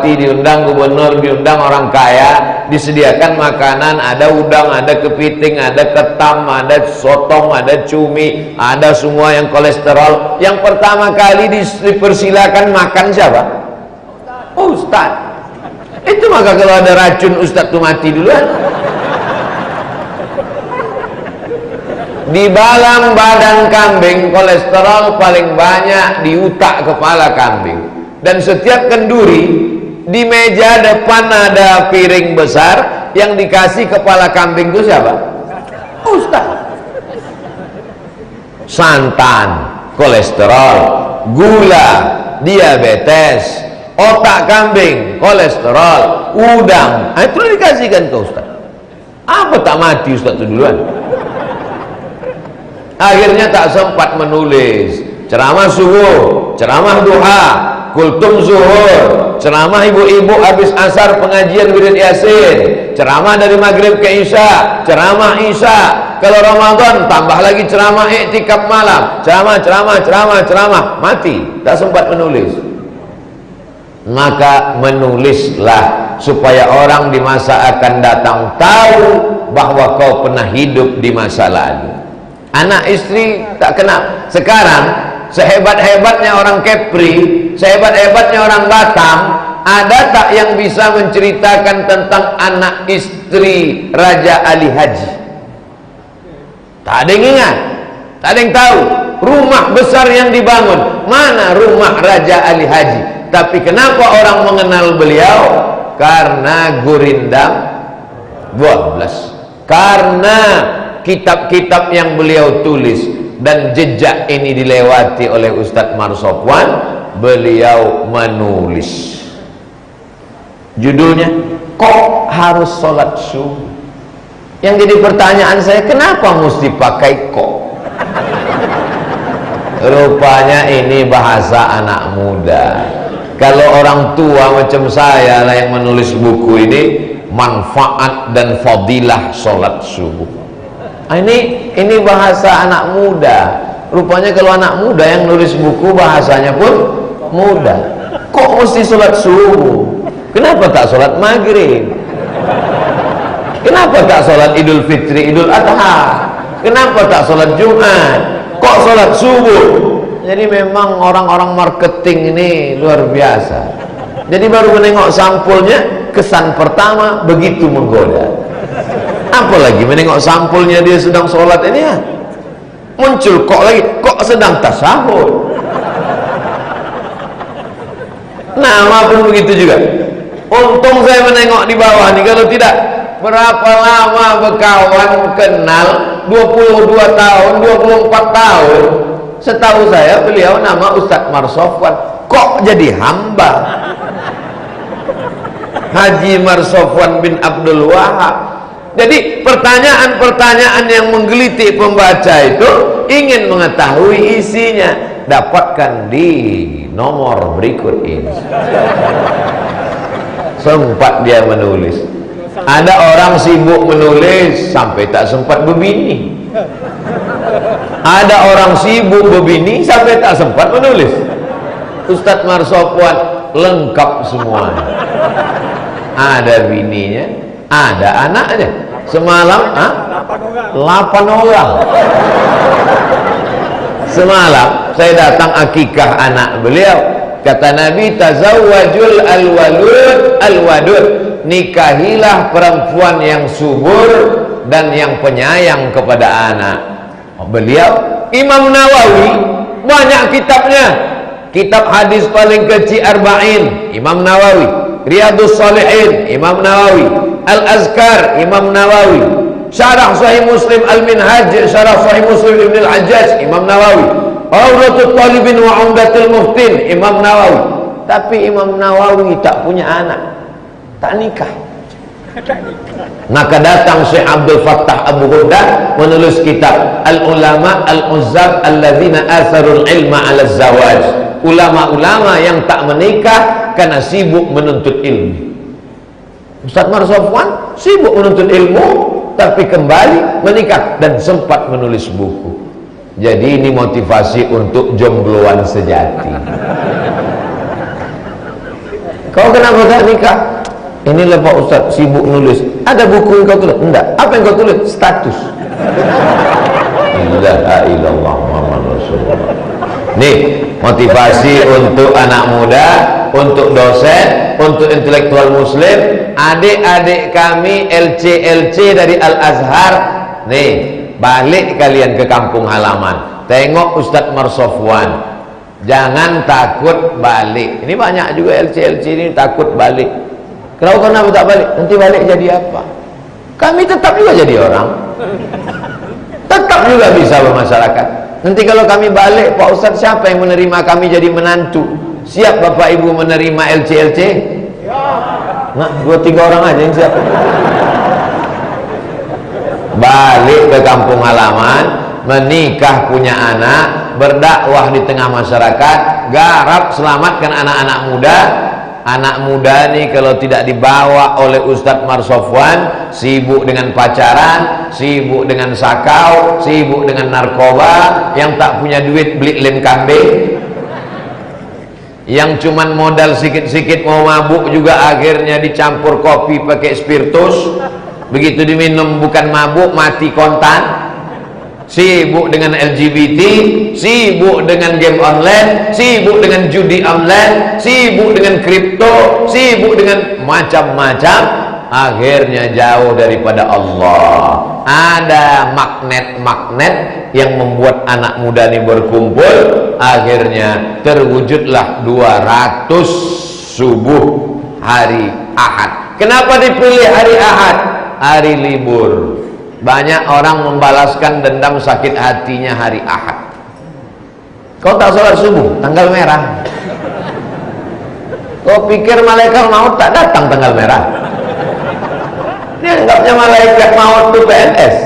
bupati diundang, gubernur diundang, orang kaya disediakan makanan, ada udang, ada kepiting, ada ketam, ada sotong, ada cumi, ada semua yang kolesterol. Yang pertama kali dipersilakan makan siapa? Ustaz. Itu maka kalau ada racun Ustaz tuh mati duluan. Di balang badan kambing kolesterol paling banyak di utak kepala kambing. Dan setiap kenduri di meja depan ada piring besar yang dikasih kepala kambing itu siapa? Ustaz. Santan, kolesterol, gula, diabetes, otak kambing, kolesterol, udang. Nah, itu dikasihkan ke Ustaz. Apa tak mati Ustaz itu duluan? Akhirnya tak sempat menulis ceramah subuh, ceramah duha, kultum zuhur, ceramah ibu-ibu habis asar pengajian wirid yasin, ceramah dari maghrib ke isya, ceramah isya. Kalau Ramadan tambah lagi ceramah iktikaf malam, ceramah, mati, tak sempat menulis. Maka menulislah supaya orang di masa akan datang tahu bahwa kau pernah hidup di masa lalu. Anak istri tak kenal. Sekarang sehebat-hebatnya orang Kepri, sehebat-hebatnya orang Batam, ada tak yang bisa menceritakan tentang anak istri Raja Ali Haji? Tak ada yang ingat, tak ada yang tahu rumah besar yang dibangun. Mana rumah Raja Ali Haji? Tapi kenapa orang mengenal beliau? Karena gurindam 12, karena kitab-kitab yang beliau tulis. Dan jejak ini dilewati oleh Ustadz Marsofwan. Beliau menulis, judulnya kok harus sholat subuh. Yang jadi pertanyaan saya, kenapa mesti pakai kok? Rupanya ini bahasa anak muda. Kalau orang tua macam saya lah yang menulis buku ini, manfaat dan fadilah sholat subuh. Ini bahasa anak muda. Rupanya kalau anak muda yang nulis buku bahasanya pun muda. Kok mesti sholat subuh? Kenapa tak sholat maghrib? Kenapa tak sholat Idul Fitri, Idul Adha? Kenapa tak sholat Jumat? Kok sholat subuh? Jadi memang orang-orang marketing ini luar biasa. Jadi baru menengok sampulnya, kesan pertama begitu menggoda. Apalagi menengok sampulnya dia sedang sholat ini ya, muncul kok lagi, kok sedang tasahud. Nama pun begitu juga. Untung saya menengok di bawah nih, kalau tidak berapa lama berkawan kenal, 22 tahun, 24 tahun. Setahu saya beliau nama Ustadz Marsofwan. Kok jadi hamba? Haji Marsofwan bin Abdul Wahab. Jadi pertanyaan-pertanyaan yang menggelitik pembaca itu ingin mengetahui isinya. Dapatkan di nomor berikut ini. Sempat dia menulis. Ada orang sibuk menulis sampai tak sempat berbini. Ada orang sibuk berbini sampai tak sempat menulis. Ustadz Marsofwan lengkap semuanya. Ada bininya, ada anaknya. Semalam 8 orang. Semalam saya datang akikah anak beliau. Kata Nabi, tazawwajul alwadud, nikahilah perempuan yang subur dan yang penyayang kepada anak. Beliau Imam Nawawi banyak kitabnya. Kitab hadis paling kecil Arba'in Imam Nawawi, Riyadus Shalihin Imam Nawawi, Al-Azkar Imam Nawawi, Syarah Sahih Muslim Al-Minhaj, Syarah Sahih Muslim Ibn Al-Hajjaj Imam Nawawi, Rawdatul Talibin wa Umdatul Muftin Imam Nawawi. Tapi Imam Nawawi tak punya anak, tak nikah. Maka datang Syekh Abdul Fattah Abu Ghuddah menulis kitab Al-Ulama Al-Uzzab Alladzina Atharul Ilma Ala Zawaj. Ulama-ulama yang tak menikah karena sibuk menuntut ilmu. Ustadz Marsofwan sibuk menuntut ilmu tapi kembali menikah dan sempat menulis buku. Jadi ini motivasi untuk jombloan sejati. Kau kenapa tak nikah? Inilah Pak Ustaz, sibuk nulis. Ada buku yang kau tulis? Enggak. Apa yang kau tulis? Status. La ilaha illallah Muhammad Rasulullah. Nih, motivasi untuk anak muda, untuk dosen, untuk intelektual muslim, adik-adik kami LC dari Al-Azhar. Nih, balik kalian ke kampung halaman. Tengok Ustadz Marsofwan. Jangan takut balik. Ini banyak juga LC ini takut balik. Kenapa tak balik? Nanti balik jadi apa? Kami tetap juga jadi orang. Tetap juga bisa bermasyarakat. Nanti kalau kami balik, Pak Ustadz, siapa yang menerima kami jadi menantu? Siap Bapak Ibu menerima LC? Nah, 2-3 orang aja yang siap. Balik ke kampung halaman, menikah, punya anak, berdakwah di tengah masyarakat, garap selamatkan anak-anak muda. Anak muda nih kalau tidak dibawa oleh Ustadz Marsofwan, sibuk dengan pacaran, sibuk dengan sakau, sibuk dengan narkoba, yang tak punya duit beli lem kambing, yang cuman modal sikit-sikit mau mabuk juga akhirnya dicampur kopi pakai spiritus, begitu diminum bukan mabuk, mati kontan. Sibuk dengan LGBT, sibuk dengan game online, sibuk dengan judi online, sibuk dengan kripto, sibuk dengan macam-macam, akhirnya jauh daripada Allah. Ada magnet-magnet yang membuat anak muda ini berkumpul, akhirnya terwujudlah 200 subuh hari Ahad. Kenapa dipilih hari Ahad? Hari libur. Banyak orang membalaskan dendam sakit hatinya hari Ahad. Kau tak sholat subuh, tanggal merah. Kau pikir malaikat maut tak datang tanggal merah? Dia anggapnya malaikat maut itu PNS.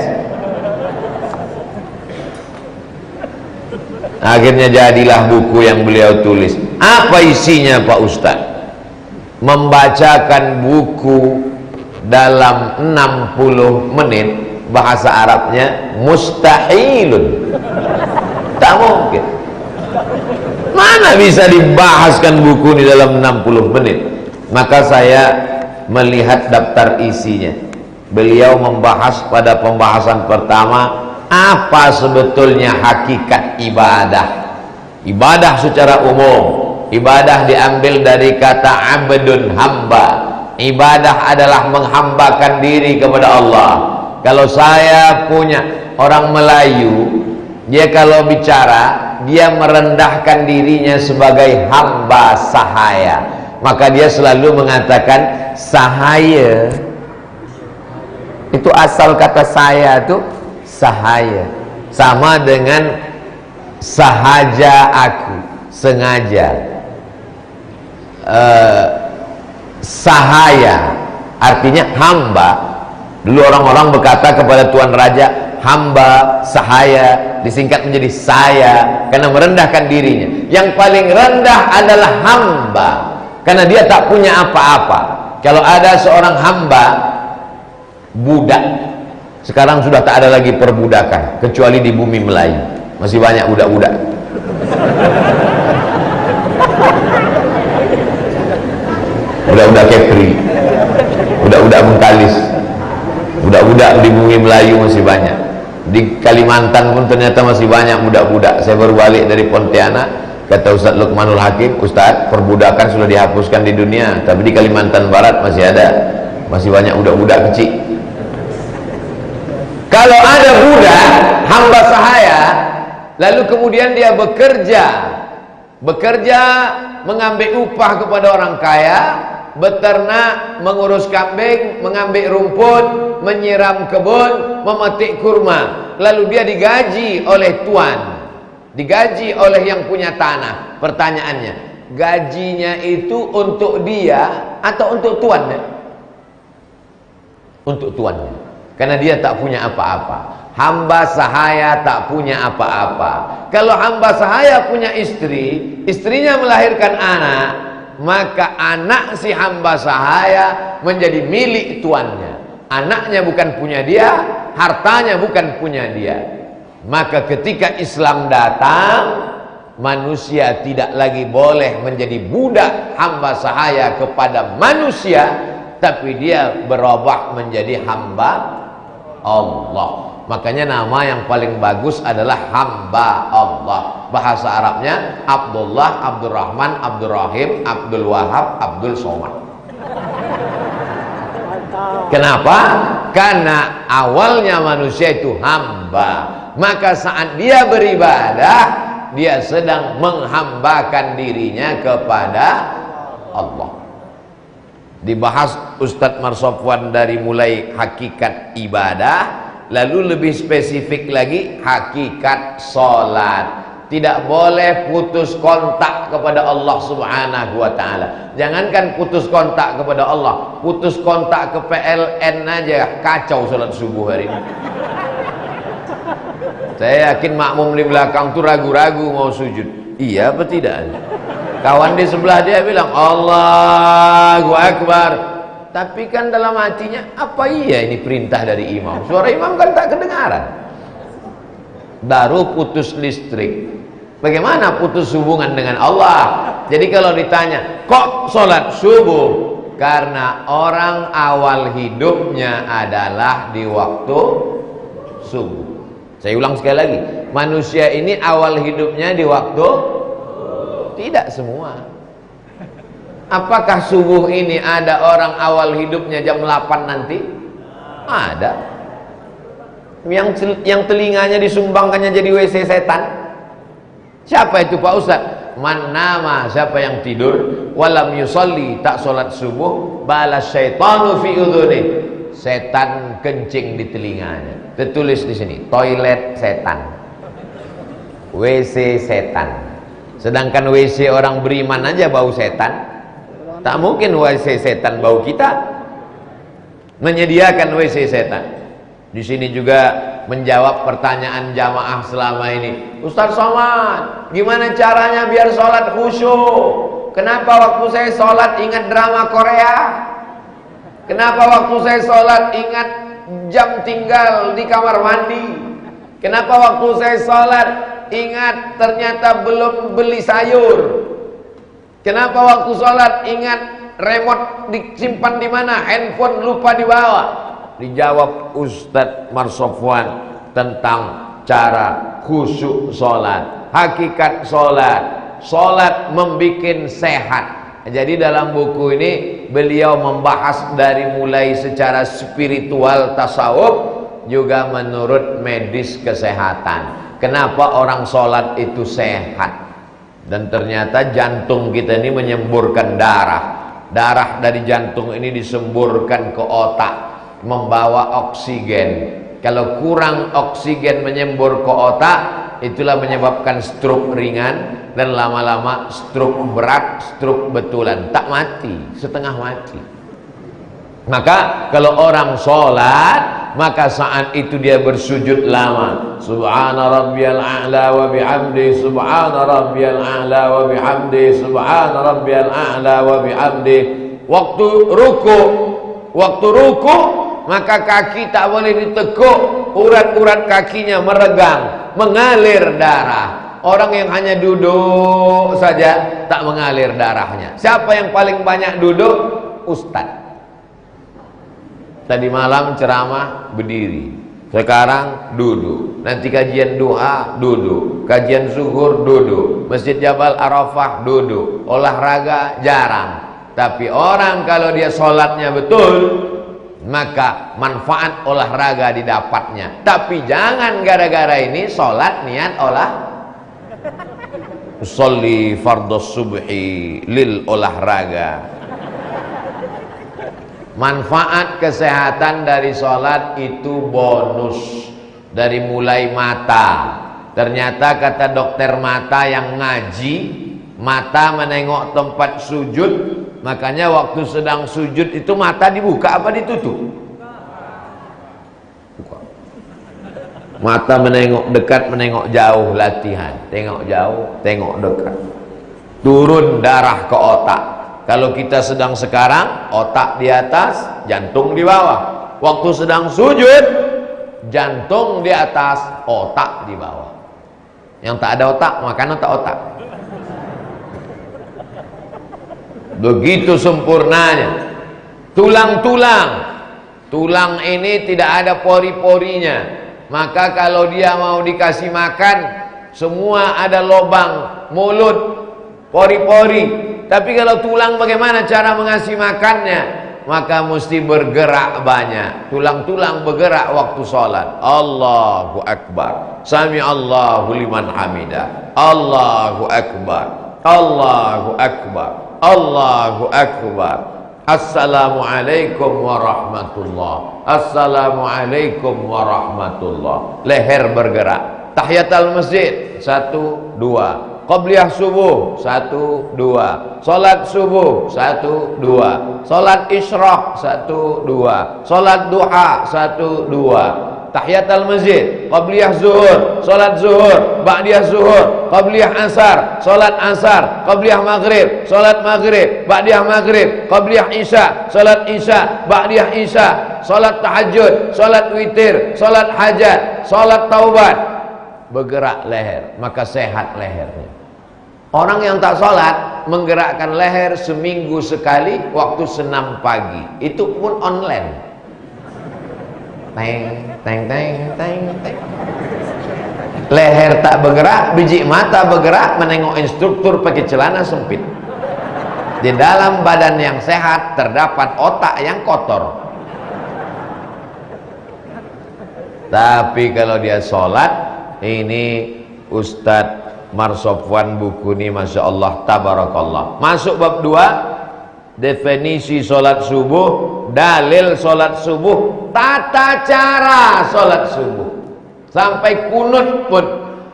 Akhirnya jadilah buku yang beliau tulis. Apa isinya Pak Ustadz? Membacakan buku dalam 60 menit, bahasa Arabnya mustahilun, tak mungkin. Mana bisa dibahaskan buku ini dalam 60 menit? Maka saya melihat daftar isinya. Beliau membahas pada pembahasan pertama, apa sebetulnya hakikat ibadah. Ibadah secara umum, ibadah diambil dari kata abdun, hamba. Ibadah adalah menghambakan diri kepada Allah. Kalau saya punya orang Melayu, dia kalau bicara, dia merendahkan dirinya sebagai hamba sahaya. Maka dia selalu mengatakan sahaya. Itu asal kata saya itu sahaya. Sama dengan sahaja aku, sengaja. Sahaya artinya hamba. Dulu orang-orang berkata kepada Tuan Raja, hamba, sahaya, disingkat menjadi saya, karena merendahkan dirinya. Yang paling rendah adalah hamba, karena dia tak punya apa-apa. Kalau ada seorang hamba, budak, sekarang sudah tak ada lagi perbudakan, kecuali di bumi Melayu. Masih banyak budak-budak. Budak-budak Kepri, budak-budak Bengkalis, budak-budak di bumi Melayu masih banyak. Di Kalimantan pun ternyata masih banyak budak-budak. Saya baru balik dari Pontianak, kata Ustaz Luqmanul Hakim, Ustaz, perbudakan sudah dihapuskan di dunia, tapi di Kalimantan Barat masih ada, masih banyak budak-budak kecil. Kalau ada budak hamba sahaya, lalu kemudian dia bekerja mengambil upah kepada orang kaya, beternak, mengurus kambing, mengambil rumput, menyiram kebun, memetik kurma, lalu dia digaji oleh tuan, digaji oleh yang punya tanah. Pertanyaannya, gajinya itu untuk dia atau untuk tuannya? Untuk tuannya, karena dia tak punya apa-apa. Hamba sahaya tak punya apa-apa. Kalau hamba sahaya punya istri, istrinya melahirkan anak, maka anak si hamba sahaya menjadi milik tuannya. Anaknya bukan punya dia, hartanya bukan punya dia. Maka ketika Islam datang, manusia tidak lagi boleh menjadi budak hamba sahaya kepada manusia, tapi dia berubah menjadi hamba Allah. Makanya nama yang paling bagus adalah hamba Allah. Bahasa Arabnya Abdullah, Abdurrahman, Abdurrahim, Abdul Wahab, Abdul Somad. Kenapa? Karena awalnya manusia itu hamba. Maka saat dia beribadah, dia sedang menghambakan dirinya kepada Allah. Dibahas Ustadz Marsofwan dari mulai hakikat ibadah, lalu lebih spesifik lagi hakikat sholat. Tidak boleh putus kontak kepada Allah Subhanahu wa ta'ala. Jangankan putus kontak kepada Allah, putus kontak ke PLN aja kacau sholat subuh hari ini. Saya yakin makmum di belakang tuh ragu-ragu mau sujud. Iya apa tidak? Kawan di sebelah dia bilang Allahu Akbar, tapi kan dalam hatinya, apa iya ini perintah dari imam? Suara imam kan tak kedengaran. Baru putus listrik. Bagaimana putus hubungan dengan Allah? Jadi kalau ditanya, kok sholat subuh? Karena orang awal hidupnya adalah di waktu subuh. Saya ulang sekali lagi, manusia ini awal hidupnya di waktu, tidak semua. Apakah subuh ini ada orang awal hidupnya jam 8 nanti? Ada. Yang telinganya disumbangkannya jadi WC setan. Siapa itu Pak Ustaz? Man nama, siapa yang tidur walam yusolli, tak sholat subuh, balas syaitanu fi udhuni, setan kencing di telinganya. Tertulis di sini, toilet setan, WC setan. Sedangkan WC orang beriman aja bau setan, tak mungkin WC setan bau kita. Menyediakan WC setan. Di sini juga menjawab pertanyaan jamaah selama ini. Ustaz Somad, gimana caranya biar sholat khusyuk? Kenapa waktu saya sholat ingat drama Korea? Kenapa waktu saya sholat ingat jam tinggal di kamar mandi? Kenapa waktu saya sholat ingat ternyata belum beli sayur? Kenapa waktu sholat ingat remote disimpan di mana? Handphone lupa dibawa. Dijawab Ustadz Marsofwan tentang cara khusyuk sholat, hakikat sholat. Sholat membikin sehat. Jadi dalam buku ini beliau membahas dari mulai secara spiritual tasawuf, juga menurut medis kesehatan. Kenapa orang sholat itu sehat? Dan ternyata jantung kita ini menyemburkan darah. Darah dari jantung ini disemburkan ke otak, membawa oksigen. Kalau kurang oksigen menyembur ke otak, itulah menyebabkan stroke ringan, dan lama-lama stroke berat, stroke betulan, tak mati, setengah mati. Maka kalau orang sholat, maka saat itu dia bersujud lama. Subhana rabbiyal a'la wa bihamdi, subhana rabbiyal a'la wa bihamdi, subhana rabbiyal a'la wa bihamdi. Waktu ruku, maka kaki tak boleh ditekuk, urat-urat kakinya meregang, mengalir darah. Orang yang hanya duduk saja tak mengalir darahnya. Siapa yang paling banyak duduk? Ustadz. Tadi malam ceramah berdiri, sekarang duduk. Nanti kajian duha duduk, kajian zuhur duduk, Masjid Jabal Arafah duduk, olahraga jarang. Tapi orang kalau dia sholatnya betul, maka manfaat olahraga didapatnya. Tapi jangan gara-gara ini sholat niat usolli fardhus subhi lil olahraga. Manfaat kesehatan dari sholat itu bonus. Dari mulai mata, ternyata kata dokter mata yang ngaji, mata menengok tempat sujud. Makanya waktu sedang sujud itu mata dibuka apa ditutup? Buka. Mata menengok dekat, menengok jauh, latihan. Tengok jauh, tengok dekat. Turun darah ke otak. Kalau kita sedang sekarang, otak di atas, jantung di bawah. Waktu sedang sujud, jantung di atas, otak di bawah. Yang tak ada otak, makan otak-otak. Begitu sempurnanya. Tulang-tulang. Tulang ini tidak ada pori-porinya. Maka kalau dia mau dikasih makan, semua ada lubang mulut, pori-pori. Tapi kalau tulang bagaimana cara mengasih makannya? Maka mesti bergerak banyak. Tulang-tulang bergerak waktu sholat. Allahu Akbar. Sami Allahu liman hamidah. Allahu Akbar. Allahu Akbar. Allahu Akbar. Assalamualaikum warahmatullah. Assalamualaikum warahmatullah. Leher bergerak. Tahiyatul masjid 1, 2. Qabliyah subuh 1, 2. Salat subuh 1, 2. Salat isyraq 1, 2. Salat duha 1, 2. Tahiyatul masjid, qabliyah zuhur, salat zuhur, ba'diyah zuhur, qabliyah asar, salat asar, qabliyah maghrib, salat maghrib, ba'diyah maghrib, qabliyah isya, salat isya, ba'diyah isya, salat tahajud, salat witir, salat hajat, salat taubat. Bergerak leher, maka sehat lehernya. Orang yang tak sholat menggerakkan leher seminggu sekali waktu senam pagi, itu pun online. Teng, teng, teng, teng, teng. Leher tak bergerak, biji mata bergerak, menengok instruktur pakai celana sempit. Di dalam badan yang sehat terdapat otak yang kotor. Tapi kalau dia sholat, ini Ustadz Marsofwan buku ini Masya Allah tabarakallah. Masuk bab 2, definisi sholat subuh, dalil sholat subuh, tata cara sholat subuh, sampai kunut pun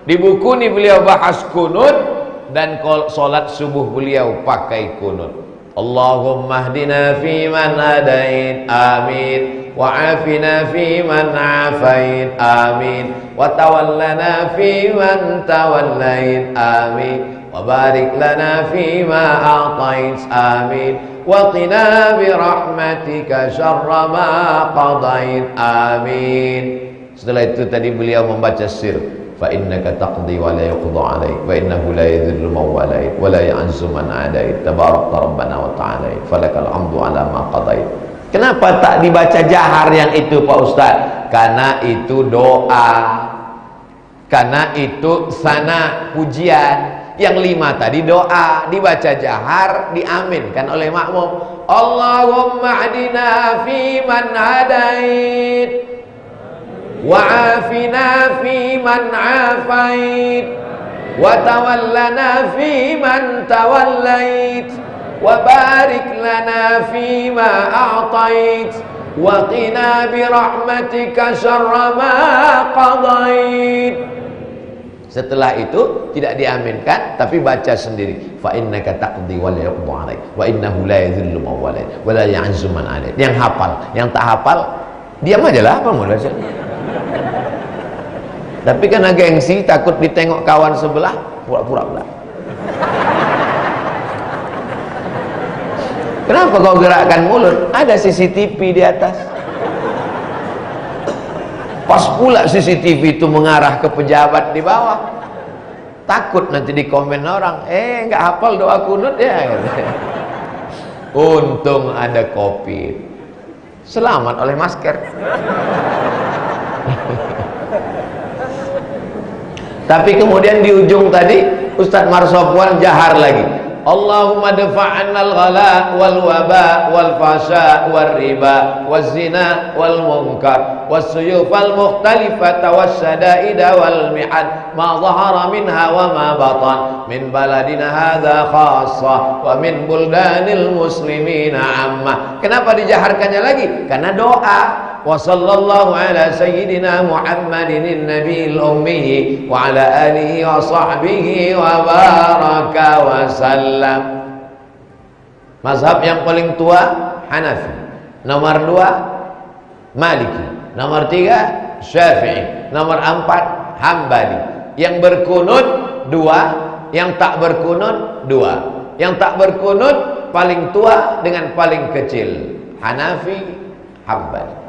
di buku ini beliau bahas kunut. Dan sholat subuh beliau pakai kunut. Allahumma hdina fi man hadait, amin, wa afina fi man afait, amin, wa tawallana fi man tawallait, amin, wa barik lana fi ma a'tait, amin, wa qina bi rahmatika syarra ma qadait, amin. Setelah itu tadi beliau membaca sir, fa innaka taqdi wa la yuqda 'alaik wa innahu la yadhillu man walait wa la ya'izzu man 'adait tabarakta rabbana wa ta'ala falakal hamdu 'ala ma qadait. Kenapa tak dibaca jahar yang itu Pak Ustaz? Karena itu doa, karena itu sana pujian. Yang 5 tadi doa, dibaca jahar, diaminkan oleh makmum. Allahumma adina fi man hadait wa afina fi man afait wa tawallana fi man tawallait wa barik lana fi ma a'tait wa qina bi rahmatika syarra ma qadait. Setelah itu tidak diaminkan tapi baca sendiri, fa innaka taqdi wa la yuqda 'alaik wa innahu la yadhillu man walait wa la ya'izzu man 'adait. Yang hafal, yang tak hafal diam aja lah, apa mau baca. Tapi karena gengsi, takut ditengok kawan sebelah, pura-pura pula. Kenapa kau gerakkan mulut? Ada CCTV di atas. Pas pula CCTV itu mengarah ke pejabat di bawah. Takut nanti dikomen orang, nggak hafal doa kunut ya. Untung ada kopi. Selamat oleh masker. Tapi kemudian di ujung tadi Ustadz Marsofwan jahar lagi. Allahumma dafa'annal ghala wal waba wal fasha wal riba wal zina wal munkar was suyufal mukhtalifata was syadaida wal mi'ad ma zahara minha wa ma batan min baladina hadha khassa wa min buldanil muslimina amma. Kenapa dijaharkannya lagi? Karena doa. Wa sallallahu ala sayyidina Muhammadin nabiyil ummi wa ala alihi wa sahbihi wa baraka wa sallam. Mazhab yang paling tua Hanafi, nomor 2 Maliki, nomor 3 Syafi'i, nomor 4 Hambali. Yang berkunut 2, yang tak berkunut 2. Yang tak berkunut paling tua dengan paling kecil, Hanafi, Hambali.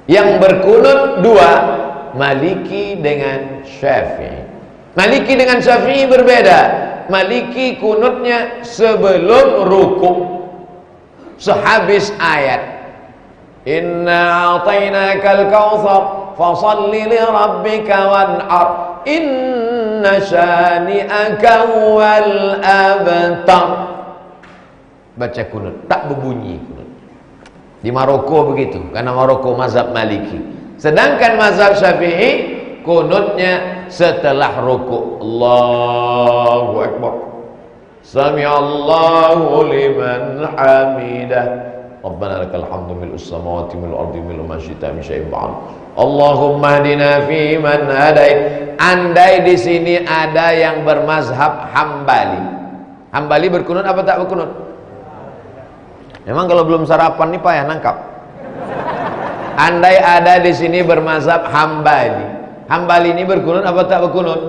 Yang berkunut 2, Maliki dengan Syafi'i. Maliki dengan Syafi'i berbeda. Maliki kunutnya sebelum ruku, sehabis ayat inna a'tainakal kautsar fasalli li rabbika wanhar inna syani'aka wal abtar. Baca kunut, tak berbunyi kunut. Di Maroko begitu, karena Maroko mazhab Maliki. Sedangkan mazhab Syafi'i kunutnya setelah ruku. Allahu Akbar, Sami'allahu liman hamidah, Rabbana lakal hamdu mil'us samawati mil'ul ardi mil'u ma syi'ta min syai'in ba'd. Allahumma hdina fi man hadait. Andai di sini ada yang bermazhab Hambali. Hambali berkunut apa tak berkunut? Memang kalau belum sarapan nih payah nangkap. Andai ada di sini bermazhab Hambali. Hambali ini berkunut apa tak berkunut?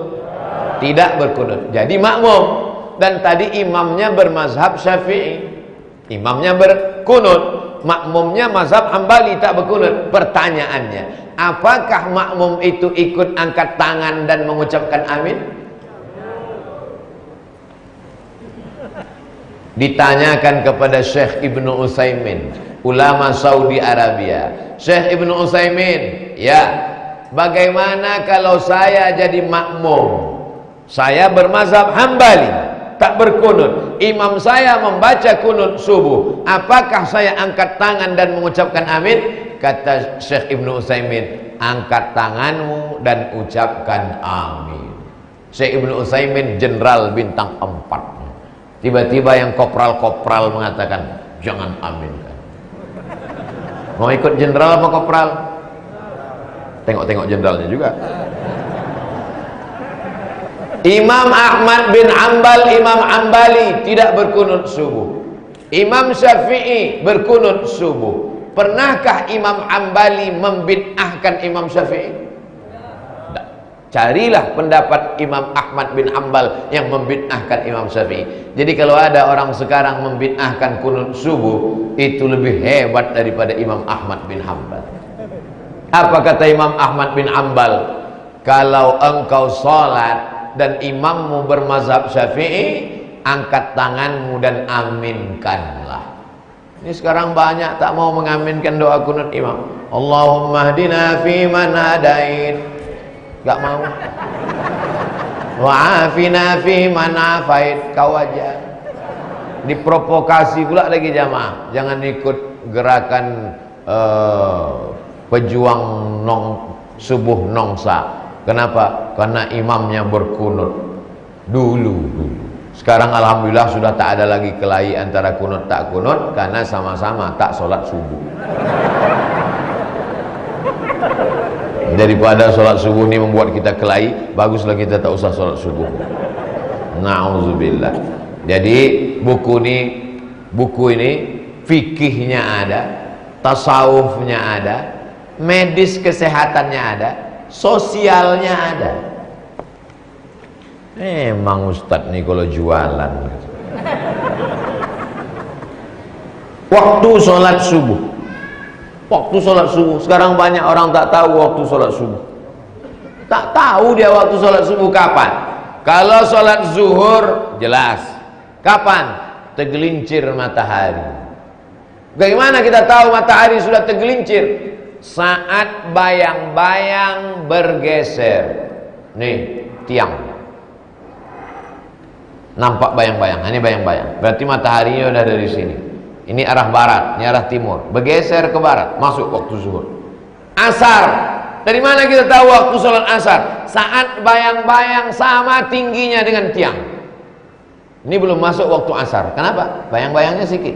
Tidak berkunut. Jadi makmum. Dan tadi imamnya bermazhab Syafi'i. Imamnya berkunut, makmumnya mazhab Hambali tak berkunut. Pertanyaannya, apakah makmum itu ikut angkat tangan dan mengucapkan amin? Ditanyakan kepada Syekh Ibnu Utsaimin, ulama Saudi Arabia. Syekh Ibnu Utsaimin, ya, bagaimana kalau saya jadi makmum? Saya bermazhab Hambali, tak berkunut. Imam saya membaca kunut subuh. Apakah saya angkat tangan dan mengucapkan amin? Kata Syekh Ibnu Utsaimin, angkat tanganmu dan ucapkan amin. Syekh Ibnu Utsaimin jenderal bintang 4. Tiba-tiba yang kopral-kopral mengatakan, jangan aminkan. Mau ikut jenderal apa kopral? Tengok-tengok jenderalnya juga. Imam Ahmad bin Hanbal, Imam Hambali tidak berkunut subuh. Imam Syafi'i berkunut subuh. Pernahkah Imam Hambali membid'ahkan Imam Syafi'i? Carilah pendapat Imam Ahmad bin Hanbal yang membid'ahkan Imam Syafi'i. Jadi kalau ada orang sekarang membid'ahkan kunut subuh, itu lebih hebat daripada Imam Ahmad bin Hanbal. Apa kata Imam Ahmad bin Hanbal? Kalau engkau salat dan imammu bermazhab Syafi'i, angkat tanganmu dan aminkanlah. Ini sekarang banyak tak mau mengaminkan doa kunut imam. Allahumma hdina fi man hadait. Gak mau. Wa'afina fi man afait. Kau aja. Diprovokasi pula lagi jamaah. Jangan ikut gerakan pejuang subuh nongsa. Kenapa? Karena imamnya berkunut dulu. Sekarang alhamdulillah sudah tak ada lagi kelahi antara kunut tak kunut, karena sama-sama tak sholat subuh. Daripada sholat subuh ini membuat kita kelahi, baguslah kita tak usah sholat subuh. Na'udzubillah. Jadi buku ini fikihnya ada, tasawufnya ada, medis kesehatannya ada, sosialnya ada. Emang Ustadz nih kalau jualan. Waktu sholat subuh. Waktu sholat subuh. Sekarang banyak orang tak tahu waktu sholat subuh. Tak tahu dia waktu sholat subuh kapan. Kalau sholat zuhur jelas. Kapan? Tergelincir matahari. Bagaimana kita tahu matahari sudah tergelincir? Saat bayang-bayang bergeser. Nih tiang. Nampak bayang-bayang. Ini bayang-bayang. Berarti mataharinya udah dari sini. Ini arah barat, ini arah timur. Bergeser ke barat, masuk waktu zuhur. Asar. Dari mana kita tahu waktu sholat asar? Saat bayang-bayang sama tingginya dengan tiang. Ini belum masuk waktu asar. Kenapa? Bayang-bayangnya sedikit.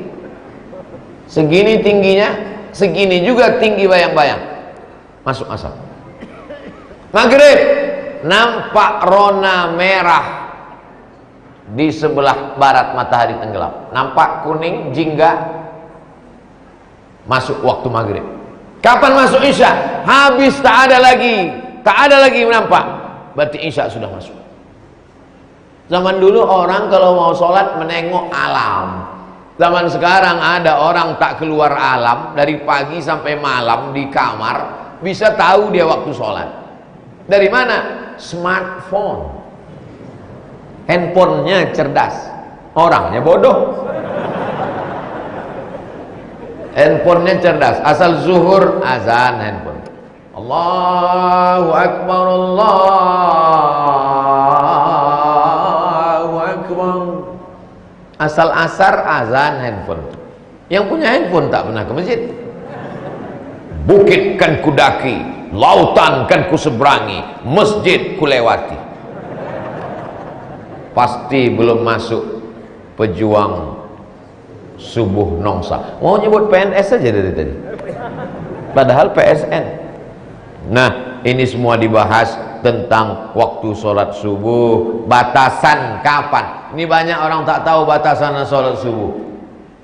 Segini tingginya, segini juga tinggi bayang-bayang. Masuk asar. Maghrib. Nampak rona merah di sebelah barat matahari tenggelam. Nampak kuning jingga. Masuk waktu maghrib. Kapan masuk isya? Habis, tak ada lagi nampak. Berarti isya sudah masuk. Zaman dulu orang kalau mau sholat menengok alam. Zaman sekarang ada orang tak keluar alam, dari pagi sampai malam di kamar, bisa tahu dia waktu sholat. Dari mana? Smartphone. handphonenya cerdas, orangnya bodoh. Handphonenya cerdas, asal zuhur azan handphone. Allahu Akbar, Allahu Akbar. Asal asar azan handphone. Yang punya handphone tak pernah ke masjid. Bukit kan kudaki, lautan kan kuseberangi, masjid kulewati. Pasti belum masuk pejuang subuh nongsa. Mau nyebut PNS saja dari tadi, padahal PSN. Nah, ini semua dibahas tentang waktu sholat subuh, batasan kapan. Ini banyak orang tak tahu batasan sholat subuh.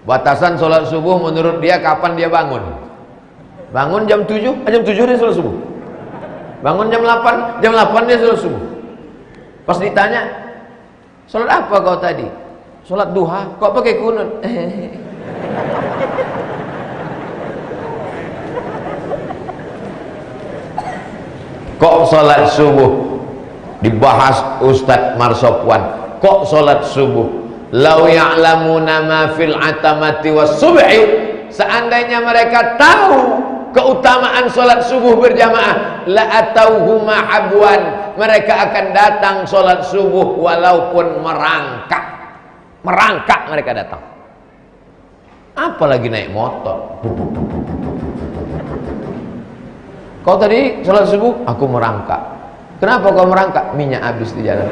Batasan sholat subuh menurut dia kapan dia bangun. Bangun jam 7, jam 7 dia sholat subuh. Bangun jam 8 dia sholat subuh. Pas ditanya, sholat apa kau tadi? Sholat duha. Kok pakai kunut? Kok sholat subuh? Dibahas Ustadz Marsopwan. Kok sholat subuh? Lau ya'lamuna ma fil atamati was subhi. Seandainya mereka tahu keutamaan sholat subuh berjamaah, la atauhuma habwan, mereka akan datang sholat subuh walaupun merangkak mereka datang. Apalagi naik motor. Kau tadi sholat subuh, aku merangkak. Kenapa kau merangkak? Minyak habis di jalan.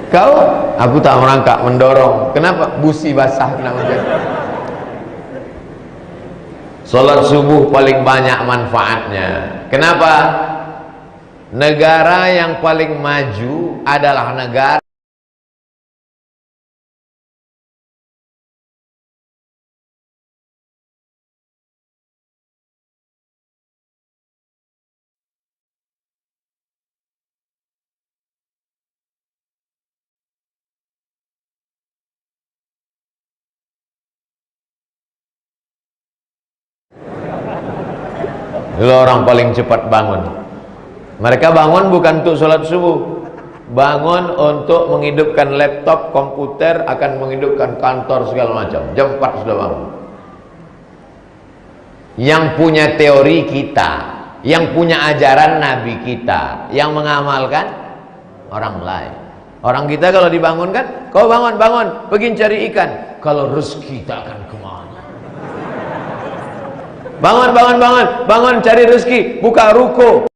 Kau? Aku tak merangkak, mendorong. Kenapa? Busi basah kena hujan. Sholat subuh paling banyak manfaatnya. Kenapa? Negara yang paling maju adalah negara dulu orang paling cepat bangun. Mereka bangun bukan untuk sholat subuh, bangun untuk menghidupkan laptop, komputer, akan menghidupkan kantor segala macam. Jam 4 sudah bangun. Yang punya teori kita, yang punya ajaran Nabi kita, yang mengamalkan orang lain. Orang kita kalau dibangunkan, kau bangun, pergi cari ikan. Kalau rezeki tak akan kemana. Bangun, cari rezeki, buka ruko.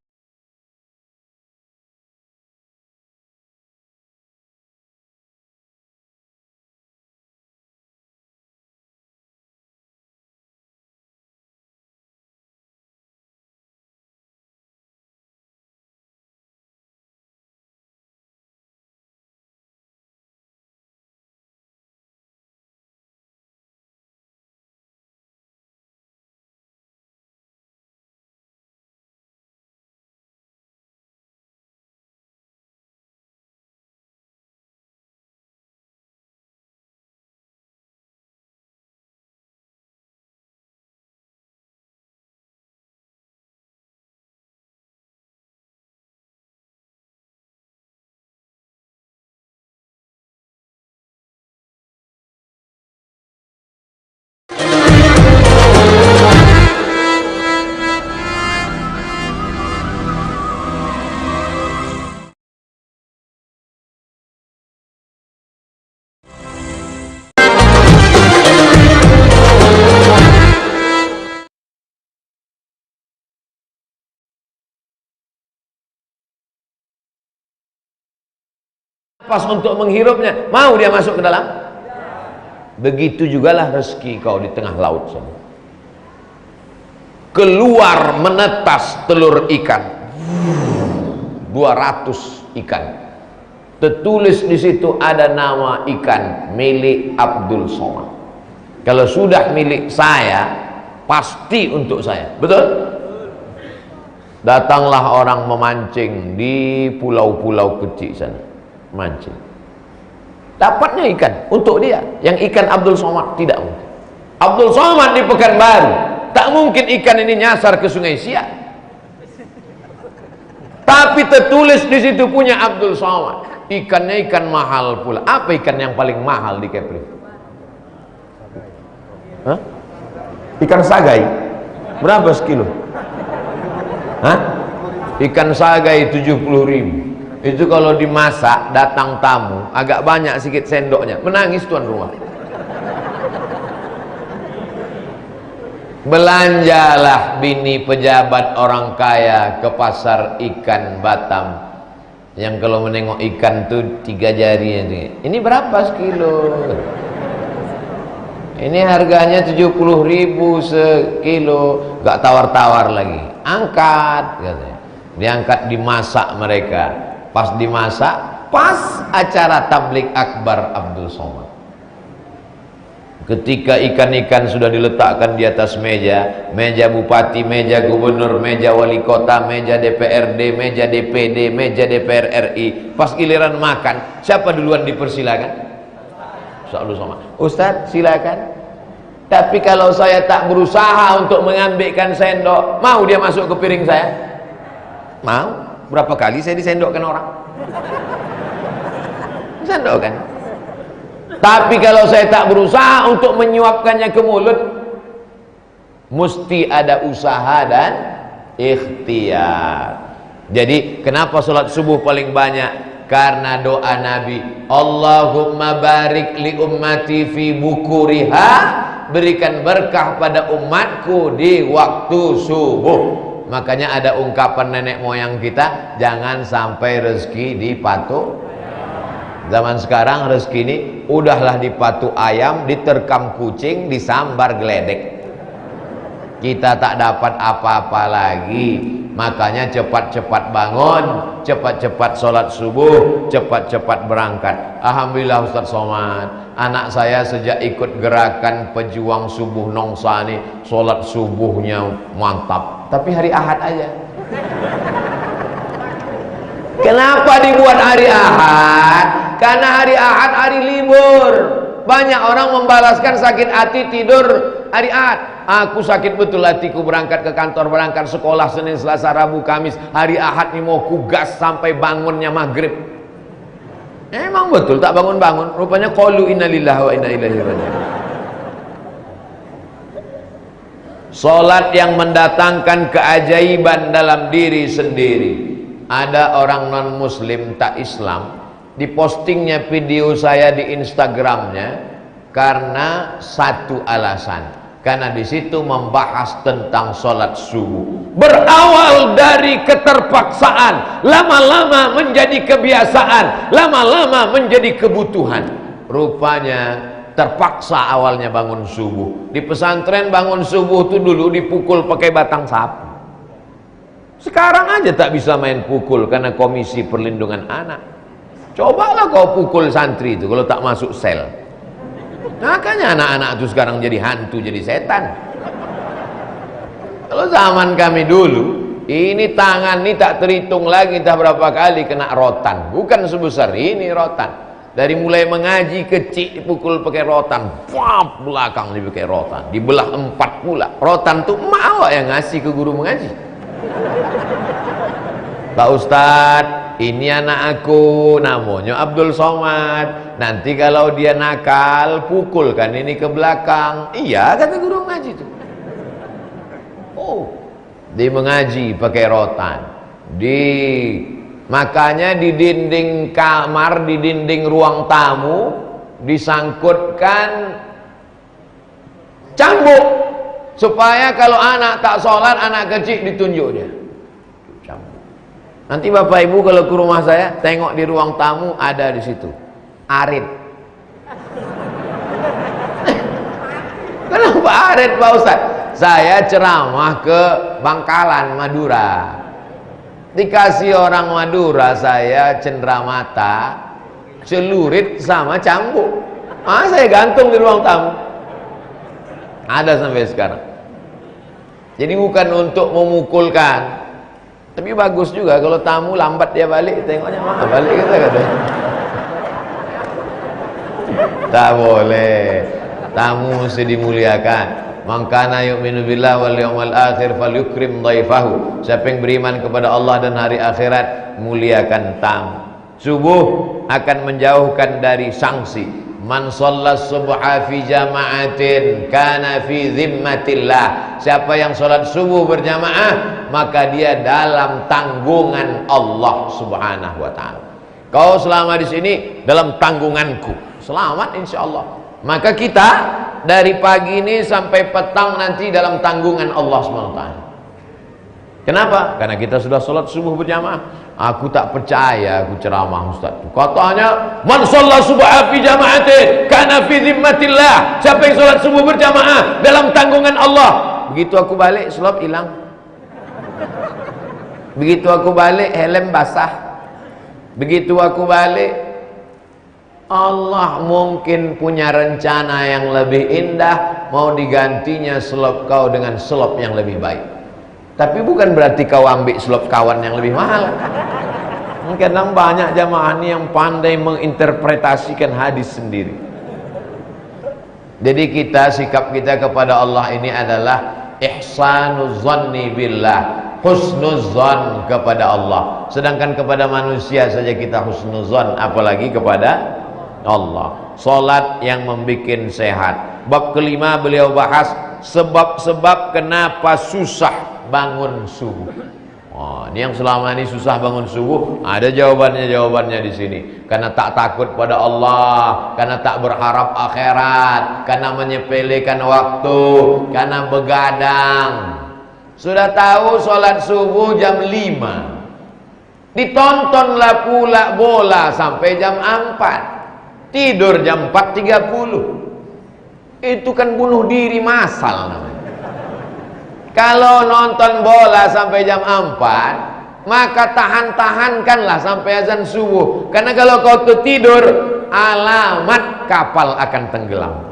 Pas untuk menghirupnya, mau dia masuk ke dalam. Begitu jugalah rezeki kau di tengah laut sana. Keluar menetas telur ikan, 200 ikan. Tertulis di situ ada nama ikan milik Abdul Somad. Kalau sudah milik saya, pasti untuk saya. Betul? Datanglah orang memancing di pulau-pulau kecil sana, mancing. Dapatnya ikan untuk dia. Yang ikan Abdul Somad tidak mungkin. Abdul Somad di Pekanbaru, tak mungkin ikan ini nyasar ke Sungai Siak. Tapi tertulis di situ punya Abdul Somad. Ikannya ikan mahal pula. Apa ikan yang paling mahal di Kepri? Hah? Ikan sagai. Berapa sekilo? Hah? Ikan sagai 70.000. Itu kalau dimasak, datang tamu, agak banyak sedikit sendoknya, menangis tuan rumah. Belanjalah bini pejabat orang kaya ke pasar ikan Batam, yang kalau menengok ikan tuh 3 jari ini. Ini berapa sekilo? Ini harganya 70.000 sekilo. Gak tawar-tawar lagi. Angkat katanya. Diangkat, dimasak mereka. Pas dimasak, pas acara tablik akbar Abdul Somad. Ketika ikan-ikan sudah diletakkan di atas meja, meja bupati, meja gubernur, meja wali kota, meja DPRD, meja DPD, meja DPR RI, pas giliran makan, siapa duluan dipersilakan? Abdul Somad. Ustadz silakan. Tapi kalau saya tak berusaha untuk mengambilkan sendok, mau dia masuk ke piring saya? Mau? Berapa kali saya disendokkan orang? Sendokkan. Tapi kalau saya tak berusaha untuk menyuapkannya ke mulut, mesti ada usaha dan ikhtiar. Jadi kenapa sholat subuh paling banyak? Karena doa Nabi, Allahumma barik li ummati fi bukuriha, berikan berkah pada umatku di waktu subuh. Makanya ada ungkapan nenek moyang kita, jangan sampai rezeki dipatuk. Zaman sekarang rezeki ini udahlah dipatuk ayam, diterkam kucing, disambar geledek. Kita tak dapat apa-apa lagi. Makanya cepat-cepat bangun, cepat-cepat sholat subuh, cepat-cepat berangkat. Alhamdulillah Ustaz Somad, anak saya sejak ikut gerakan pejuang subuh Nongsa ini, sholat subuhnya mantap. Tapi hari Ahad aja. Kenapa dibuat hari Ahad? Karena hari Ahad hari libur. Banyak orang membalaskan sakit hati tidur hari Ahad. Aku sakit betul hatiku, berangkat ke kantor, berangkat sekolah Senin, Selasa, Rabu, Kamis. Hari Ahad ini mau kugas sampai bangunnya maghrib. Emang betul tak bangun-bangun. Rupanya qalu inna lillahi wa inna ilaihi raji'un. Salat yang mendatangkan keajaiban dalam diri sendiri. Ada orang non muslim tak Islam, dipostingnya video saya di Instagramnya karena satu alasan. Karena di situ membahas tentang sholat subuh. Berawal dari keterpaksaan, lama-lama menjadi kebiasaan, lama-lama menjadi kebutuhan. Rupanya terpaksa awalnya bangun subuh. Di pesantren bangun subuh itu dulu dipukul pakai batang sapu. Sekarang aja tak bisa main pukul karena Komisi Perlindungan Anak. Cobalah kau pukul santri itu kalau tak masuk sel. Makanya anak-anak itu sekarang jadi hantu, jadi setan. Kalau zaman kami dulu, ini tangan ini tak terhitung lagi entah berapa kali kena rotan. Bukan sebesar ini rotan. Dari mulai mengaji kecil dipukul pakai rotan, wap, belakang dipakai rotan, dibelah 4 pula. Rotan tuh emak awak yang ngasih ke guru mengaji. Pak Ustadz, ini anak aku namanya Abdul Somad, nanti kalau dia nakal pukulkan ini ke belakang. Iya kata guru mengaji itu. Oh, dia mengaji pakai rotan. Makanya di dinding kamar, di dinding ruang tamu disangkutkan cambuk supaya kalau anak tak sholat, anak kecil ditunjuk dia. Nanti bapak ibu kalau ke rumah saya tengok di ruang tamu ada di situ arit. Kenapa arit Pak Ustaz? Saya ceramah ke Bangkalan Madura, dikasih orang Madura saya cenderamata, celurit sama cambuk. Saya gantung di ruang tamu, ada sampai sekarang. Jadi bukan untuk memukulkan, tapi bagus juga kalau tamu lambat dia balik, tengoknya mana balik kita katanya. Tak boleh, tamu mesti dimuliakan. Man kana yu'minu billahi wal yawmil akhir falyukrim dhaifahu. Siapa yang beriman kepada Allah dan hari akhirat, muliakan tamu. Subuh akan menjauhkan dari sanksi. Man shallas subha fi jama'atin kana fi zimmatillah. Siapa yang salat subuh berjamaah, maka dia dalam tanggungan Allah Subhanahu wa taala. Kau selama di sini dalam tanggunganku, selamat insyaallah. Maka kita dari pagi ini sampai petang nanti dalam tanggungan Allah SWT. Kenapa? Karena kita sudah sholat subuh berjamaah. Aku tak percaya aku ceramah Ustaz. Katanya man shalla subha fi jama'atin kana fi zimmatillah. Siapa yang sholat subuh berjamaah dalam tanggungan Allah. Begitu aku balik slop hilang. Begitu aku balik helm basah. Begitu aku balik, Allah mungkin punya rencana yang lebih indah, mau digantinya slop kau dengan slop yang lebih baik. Tapi bukan berarti kau ambil slop kawan yang lebih mahal. Kadang banyak jamaah ini yang pandai menginterpretasikan hadis sendiri. Jadi sikap kita kepada Allah ini adalah ihsanuz zanni billah, husnuzan kepada Allah. Sedangkan kepada manusia saja kita husnuzan, apalagi kepada Allah. Salat yang membikin sehat. Bab kelima beliau bahas sebab-sebab kenapa susah bangun subuh. Oh, ini yang selama ini susah bangun subuh, ada jawabannya di sini. Karena tak takut pada Allah, karena tak berharap akhirat, karena menyepelekan waktu, karena begadang. Sudah tahu sholat subuh jam 5, ditontonlah pula bola sampai jam 4, tidur jam 4.30. Itu kan bunuh diri massal namanya. Kalau nonton bola sampai jam 4, maka tahan-tahankanlah sampai azan subuh. Karena kalau kau tertidur, alamat kapal akan tenggelam.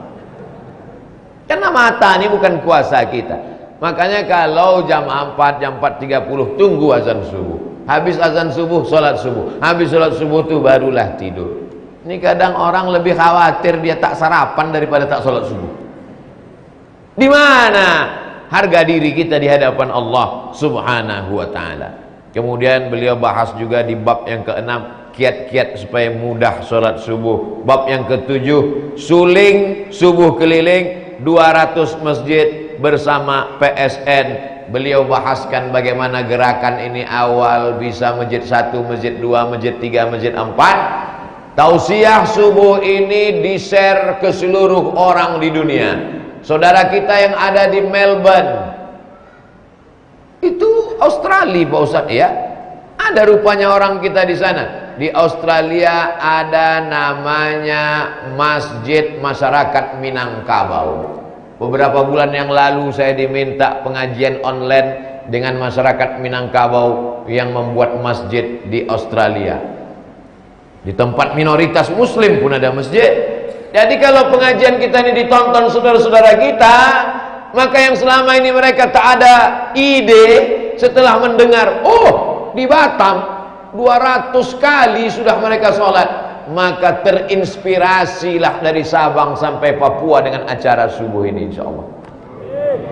Karena mata ini bukan kuasa kita. Makanya kalau jam 4, jam 4.30 tunggu azan subuh. Habis azan subuh, sholat subuh. Habis sholat subuh itu barulah tidur. Ini kadang orang lebih khawatir dia tak sarapan daripada tak sholat subuh. Di mana harga diri kita di hadapan Allah Subhanahu wa ta'ala? Kemudian beliau bahas juga di bab yang ke-6, kiat-kiat supaya mudah sholat subuh. Bab yang ke-7, suling subuh keliling 200 masjid bersama PSN. Beliau bahaskan bagaimana gerakan ini awal bisa masjid 1, masjid 2, masjid 3, masjid 4. Tausiah subuh ini di-share ke seluruh orang di dunia. Saudara kita yang ada di Melbourne, itu Australia Pak Ustaz ya. Ada rupanya orang kita di sana. Di Australia ada namanya Masjid Masyarakat Minangkabau. Beberapa bulan yang lalu saya diminta pengajian online dengan masyarakat Minangkabau yang membuat masjid di Australia. Di tempat minoritas muslim pun ada masjid. Jadi kalau pengajian kita ini ditonton saudara-saudara kita, maka yang selama ini mereka tak ada ide setelah mendengar, oh di Batam 200 kali sudah mereka sholat, maka terinspirasilah dari Sabang sampai Papua dengan acara subuh ini insyaallah.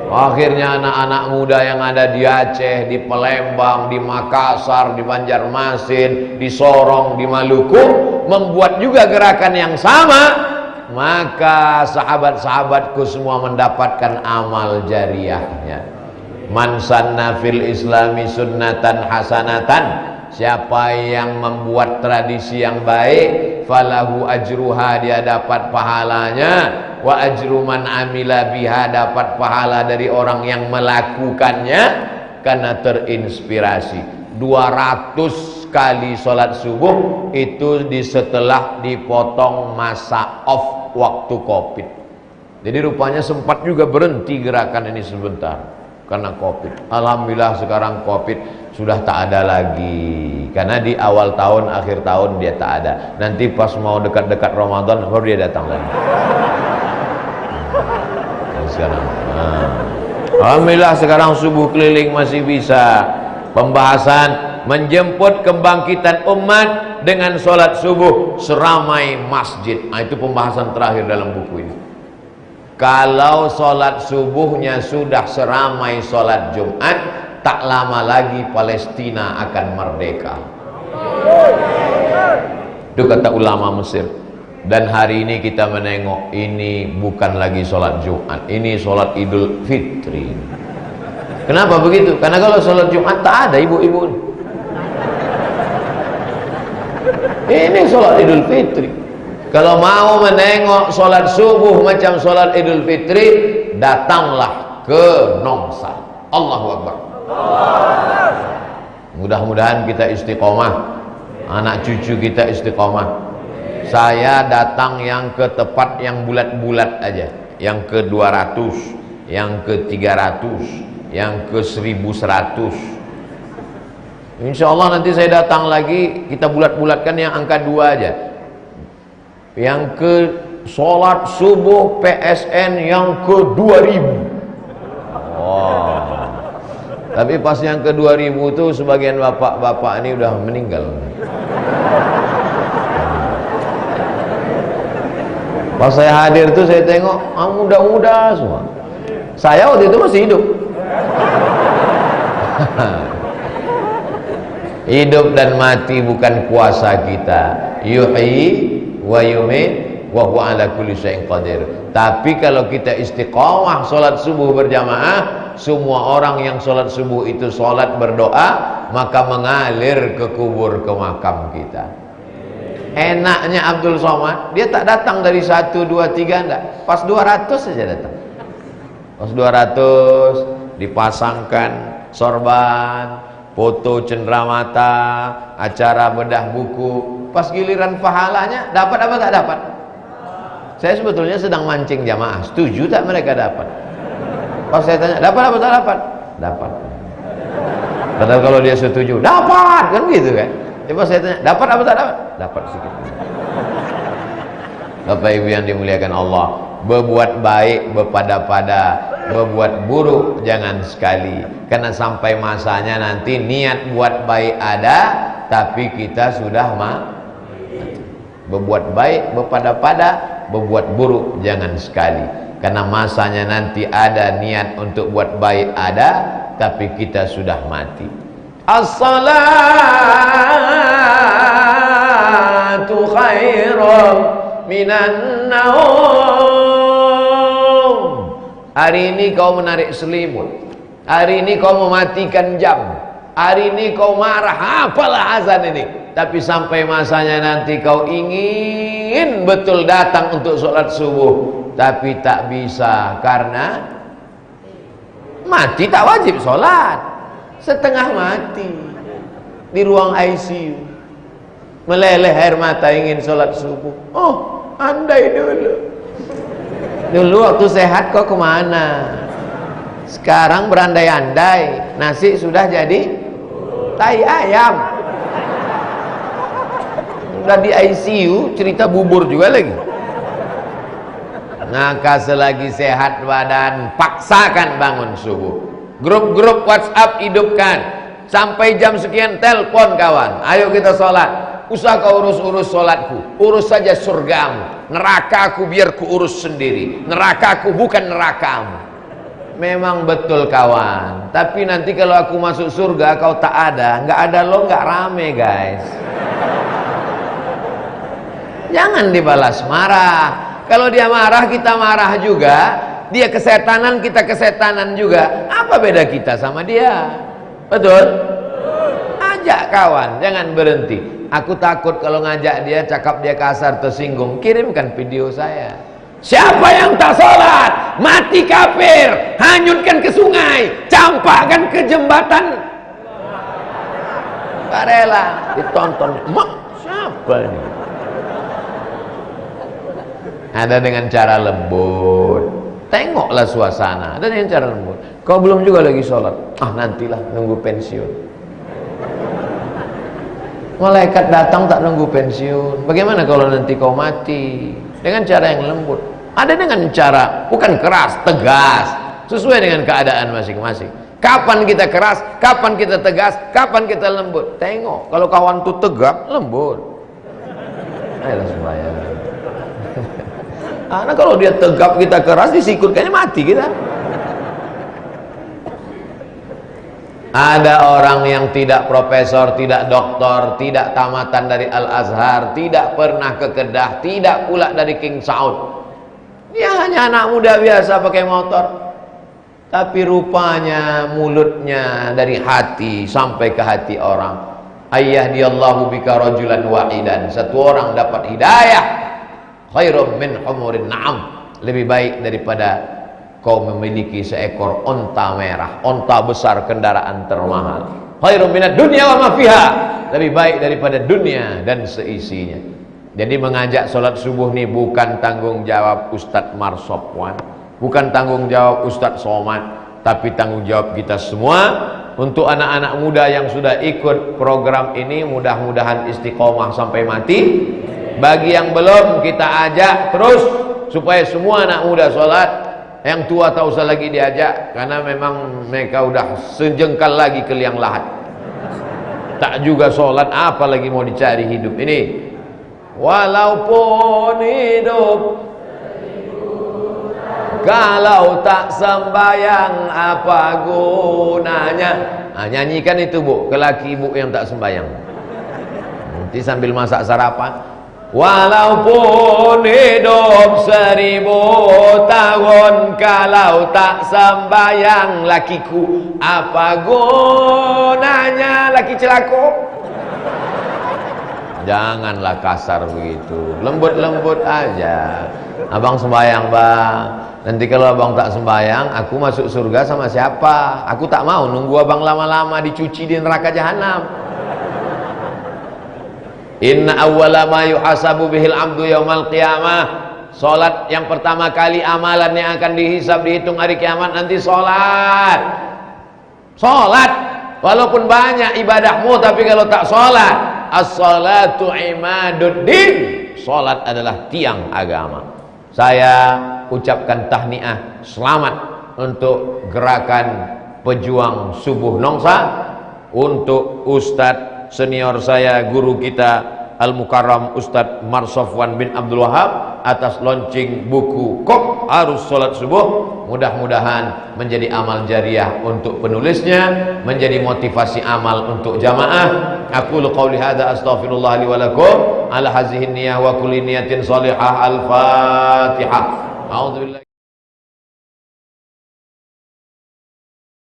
Akhirnya anak-anak muda yang ada di Aceh, di Palembang, di Makassar, di Banjarmasin, di Sorong, di Maluku membuat juga gerakan yang sama. Maka sahabat-sahabatku semua mendapatkan amal jariyahnya. Man sanna fil islami sunnatan hasanatan, siapa yang membuat tradisi yang baik, falahu ajruha, dia dapat pahalanya, wa ajru man amila biha, dapat pahala dari orang yang melakukannya karena terinspirasi. 200 kali sholat subuh itu setelah dipotong masa off waktu Covid. Jadi rupanya sempat juga berhenti gerakan ini sebentar karena Covid. Alhamdulillah sekarang Covid sudah tak ada lagi. Karena di awal tahun, akhir tahun dia tak ada. Nanti pas mau dekat-dekat Ramadan baru dia datang lagi. Sekarang. Alhamdulillah sekarang subuh keliling masih bisa. Pembahasan menjemput kebangkitan umat dengan sholat subuh seramai masjid. Itu pembahasan terakhir dalam buku ini. Kalau sholat subuhnya sudah seramai sholat Jumat, tak lama lagi Palestina akan merdeka. Itu kata ulama Mesir. Dan hari ini kita menengok, ini bukan lagi sholat Jumat, ini sholat Idul Fitri. Kenapa begitu? Karena kalau sholat Jumat tak ada ibu-ibu. Ini sholat Idul Fitri. Kalau mau menengok sholat subuh macam sholat Idul Fitri, datanglah ke Nongsa. Allahu Akbar. Mudah-mudahan kita istiqomah, anak cucu kita istiqomah. Saya datang yang ke tepat yang bulat-bulat aja, yang ke 200, yang ke 300, yang ke 1100. Insya Allah nanti saya datang lagi, kita bulat-bulatkan yang angka 2 aja. Yang ke sholat subuh PSN yang ke 2000. Wow. Tapi pas yang ke 2000 itu sebagian bapak-bapak ini udah meninggal. Pas saya hadir tuh saya tengok muda-muda semua. Saya waktu itu masih hidup. Hidup dan mati bukan kuasa kita. Yuhyi wa yumit wa huwa ala kulli syai'in qadir. Tapi kalau kita istiqomah salat subuh berjamaah, semua orang yang salat subuh itu salat berdoa, maka mengalir ke kubur, ke makam kita. Enaknya Abdul Somad, dia tak datang dari 1, 2, 3 enggak. Pas 200 saja datang. Pas 200 dipasangkan sorban, foto cenderamata, acara bedah buku. Pas giliran pahalanya dapat apa tak dapat? Saya sebetulnya sedang mancing jamaah. Setuju tak mereka dapat? Pas saya tanya, dapat apa tak dapat? Dapat. Padahal kalau dia setuju, dapat kan gitu kan? Coba saya tanya, dapat apa tak dapat? Dapat sedikit. Bapak Ibu yang dimuliakan Allah, berbuat baik berpada-pada, berbuat buruk jangan sekali. Karena sampai masanya nanti niat buat baik ada, tapi kita sudah berbuat baik berpada-pada, berbuat buruk jangan sekali. Karena masanya nanti ada niat untuk buat baik ada, tapi kita sudah mati. As-salatu khairum minan naum. Hari ini kau menarik selimut, hari ini kau mematikan jam, hari ini kau marah, apalah azan ini. Tapi sampai masanya nanti kau ingin betul datang untuk sholat subuh, tapi tak bisa karena mati tak wajib sholat. Setengah mati di ruang ICU, meleleh air mata ingin sholat subuh. Oh, andai dulu waktu sehat kau kemana? Sekarang berandai-andai, nasi sudah jadi tai ayam. Udah di ICU cerita bubur juga lagi. Maka selagi sehat badan, paksakan bangun subuh. Grup-grup WhatsApp hidupkan. Sampai jam sekian telepon kawan, ayo kita sholat. Usah kau urus-urus sholatku, urus saja surgamu. Nerakaku biar ku urus sendiri. Nerakaku bukan nerakamu. Memang betul kawan. Tapi nanti kalau aku masuk surga kau tak ada, nggak ada lo, nggak rame guys. Jangan dibalas marah. Kalau dia marah kita marah juga. Dia kesetanan, kita kesetanan juga. Apa beda kita sama dia? Betul? Ajak kawan, jangan berhenti. Aku takut kalau ngajak dia, cakap dia kasar, tersinggung. Kirimkan video saya. Siapa yang tak sholat, mati kafir, hanyutkan ke sungai, campakkan ke jembatan. Gak rela ditonton. Mak, siapa ini? Ada dengan cara lembut. Tengoklah suasana, ada yang cara lembut. Kau belum juga lagi sholat, nantilah nunggu pensiun. Malaikat datang tak nunggu pensiun. Bagaimana kalau nanti kau mati? Dengan cara yang lembut. Ada dengan cara bukan keras, tegas, sesuai dengan keadaan masing-masing. Kapan kita keras, kapan kita tegas, kapan kita lembut. Tengok, kalau kawan tuh tegak, lembut. Ayolah supaya Karena kalau dia tegap kita keras, disikut kayaknya mati kita. Ada orang yang tidak profesor, tidak doktor, tidak tamatan dari Al-Azhar, tidak pernah ke Kedah, tidak pula dari King Saud. Dia hanya anak muda biasa pakai motor. Tapi rupanya mulutnya dari hati sampai ke hati orang. Ayyahdiyallahu bika rajulan wahidan. Satu orang dapat hidayah khairum min humurin na'am. Lebih baik daripada kau memiliki seekor onta merah, onta besar, kendaraan termahal. Khairum minad dunya wa ma fiha. Lebih baik daripada dunia dan seisinya. Jadi mengajak sholat subuh ini bukan tanggung jawab Ustadz Marsopwan, bukan tanggung jawab Ustadz Somad, tapi tanggung jawab kita semua. Untuk anak-anak muda yang sudah ikut program ini, mudah-mudahan istiqomah sampai mati. Bagi yang belum, kita ajak terus supaya semua anak muda sholat. Yang tua tak usah lagi diajak, karena memang mereka udah sejengkal lagi ke liang lahat. Tak juga sholat, apa lagi mau dicari hidup ini. Walaupun hidup kalau tak sembayang, apa gunanya? Nah, nyanyikan itu bu, ke laki ibu yang tak sembayang. Nanti sambil masak sarapan. Walaupun hidup 1000 tahun, kalau tak sembayang lakiku, apa gunanya laki celako? Janganlah kasar begitu, lembut-lembut aja. Abang sembayang bang, nanti kalau abang tak sembayang, aku masuk surga sama siapa? Aku tak mau nunggu abang lama-lama dicuci di neraka jahanam. Inna awwala ma yuhasabu bihil abdu yaumal qiyamah. Salat yang pertama kali amalan yang akan dihisab, dihitung hari kiamat nanti salat. Salat walaupun banyak ibadahmu, tapi kalau tak salat, as-salatu imaduddin. Salat adalah tiang agama. Saya ucapkan tahniah, selamat untuk gerakan pejuang subuh nongsa, untuk Ustadz senior saya, guru kita Al-Mukarram Ustadz Marsofwan bin Abdul Wahab atas launching buku Kok Harus Sholat Subuh. Mudah-mudahan menjadi amal jariah untuk penulisnya, menjadi motivasi amal untuk jamaah. Aku qauli hadza astaghfirullah li wa lakum ala hazihi niyyah wa kulli niyatin salihah. Al-Fatihah. A'udzubillahi